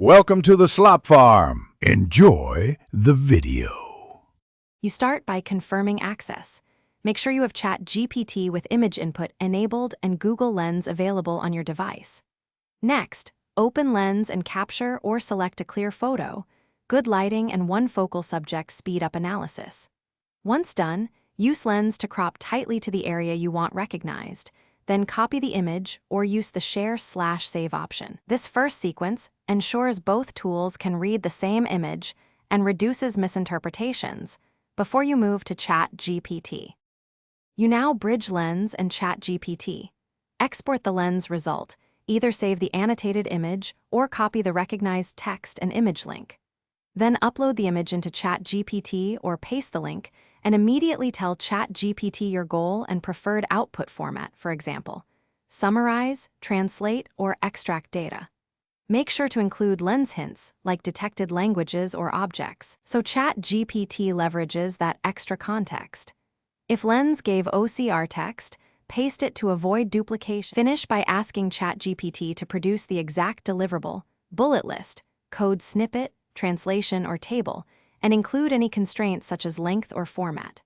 Welcome to the Slop Farm. Enjoy the video. You start by confirming access. Make sure you have Chatgpt with image input enabled and Google Lens available on your device. Next, open Lens and capture or select a clear photo. Good lighting and one focal subject speed up analysis. Once done, use Lens to crop tightly to the area you want recognized. Then copy the image or use the Share/Save option. This first sequence ensures both tools can read the same image and reduces misinterpretations before you move to Chatgpt. You now bridge Lens and Chatgpt. Export the Lens result, either save the annotated image or copy the recognized text and image link. Then upload the image into Chatgpt or paste the link and immediately tell Chatgpt your goal and preferred output format, for example, summarize, translate, or extract data. Make sure to include Lens hints, like detected languages or objects, so Chatgpt leverages that extra context. If Lens gave OCR text, paste it to avoid duplication. Finish by asking Chatgpt to produce the exact deliverable, bullet list, code snippet, translation, or table, and include any constraints such as length or format.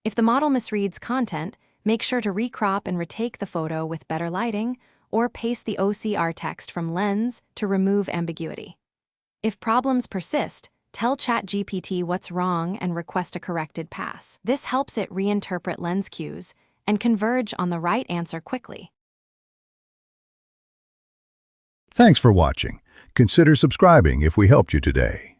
If the model misreads content, make sure to recrop and retake the photo with better lighting, or paste the OCR text from Lens to remove ambiguity. If problems persist, tell Chatgpt what's wrong and request a corrected pass. This helps it reinterpret Lens cues and converge on the right answer quickly. Thanks for watching. Consider subscribing if we helped you today.